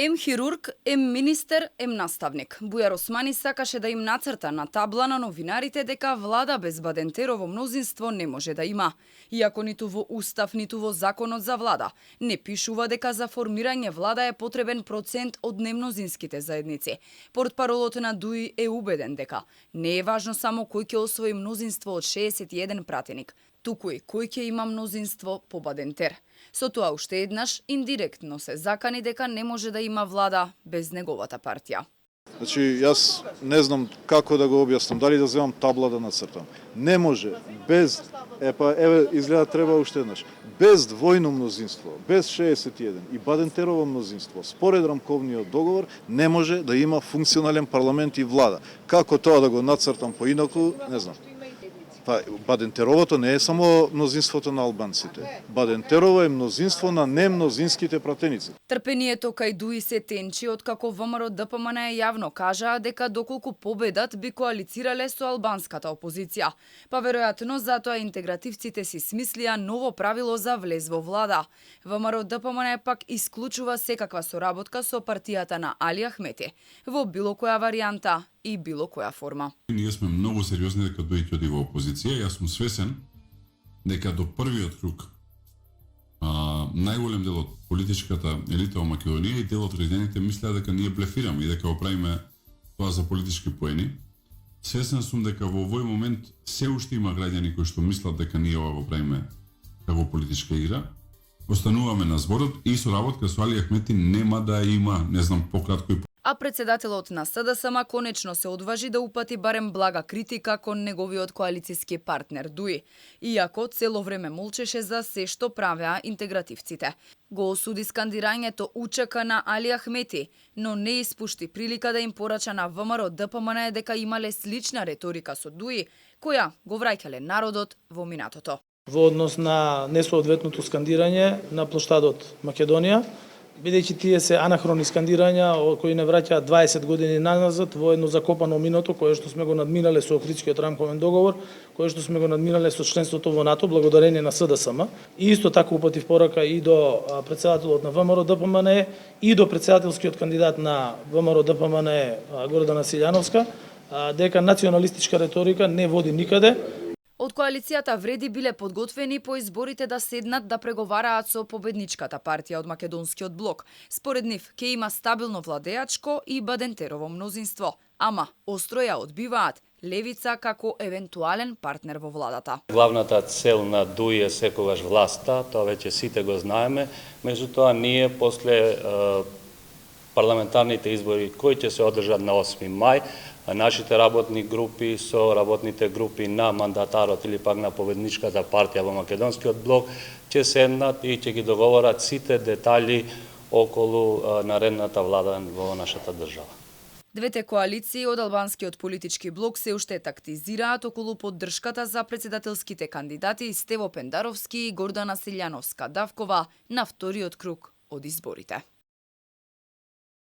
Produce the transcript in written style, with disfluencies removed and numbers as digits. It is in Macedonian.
Ем хирург, ем министер, ем наставник. Бујар Османи сакаше да им нацрта на табла на новинарите дека влада без Бадентерово мнозинство не може да има. Иако ниту во устав, ниту во законот за влада не пишува дека за формирање влада е потребен процент од немнозинските заедници. Портпаролот на ДУИ е убеден дека не е важно само кој ќе освои мнозинство од 61 пратеник, туку и кој ќе има мнозинство по Бадентер. Со тоа уште еднаш индиректно се закани дека не може да има влада без неговата партија. Значи, јас не знам како да го објаснам, дали да земам табла да нацртам. Не може без, изгледа треба уште еднаш, без двојно мнозинство, без 61 и Бадентерово мнозинство, според рамковниот договор, не може да има функционален парламент и влада. Како тоа да го нацртам поинаку, не знам. Бадентеровото не е само мнозинството на албанците. Бадентерово е мнозинство на немнозинските пратеници. Трпението кај ДУИ се тенчи откако ВМРО ДПМН јавно кажаа дека доколку победат би коалицирале со албанската опозиција. Па веројатно затоа интегративците си смислија ново правило за влез во влада. ВМРО ДПМН пак исклучува секаква соработка со партијата на Али Ахмети во било која варијанта и било која форма. Ние сме многу сериозни дека ДУИ ќе оди во опозиција. Јас сум свесен дека до првиот круг најголем дел од политичката елита во Македонија и дел од граѓаните мислеа дека ние блефираме и дека го правиме тоа за политички поени. Свесен сум дека во овој момент се уште има граѓани кои што мислат дека ние ова го правиме како политичка игра. Остануваме на зборот и соработка со Али Ахмети нема да има, не знам, пократко и а председателот на СДСМ конечно се одважи да упати барем блага критика кон неговиот коалициски партнер ДУИ, иако цело време молчеше за се што правеа интегративците. Го осуди скандирањето УЧК на Али Ахмети, но не испушти прилика да им порача на ВМРО ДПМН дека имале слична реторика со ДУИ, која го враќале народот во минатото. Во однос на несоодветното скандирање на плоштадот Македонија, бидејќи тие се анахрони скандирања кои не враќаат 20 години назад во едно закопано минато кое што сме го надминале со Охридскиот рамковен договор, кое што сме го надминале со членството во НАТО благодарение на СДСМ. И исто така упатив порака и до претседателот на ВМРО ДПМН и до претседателскиот кандидат на ВМРО ДПМН Гордана Силјановска дека националистичка реторика не води никаде. Од коалицијата вреди биле подготвени по изборите да седнат да преговараат со победничката партија од Македонскиот блок. Според нив, ќе има стабилно владеачко и Бадентерово мнозинство, ама остро ја одбиваат левица како евентуален партнер во владата. Главната цел на ДУИ е секогаш власта, тоа веќе сите го знаеме, меѓутоа ние после парламентарните избори кои ќе се одржат на 8 мај, нашите работни групи со работните групи на мандатарот или пак на победничката партија во Македонскиот блок ќе седнат и ќе ги договорат сите детали околу наредната влада во нашата држава. Двете коалиции од албанскиот политички блок се уште тактизираат околу поддршката за претседателските кандидати Стево Пендаровски и Гордана Силјановска Давкова на вториот круг од изборите.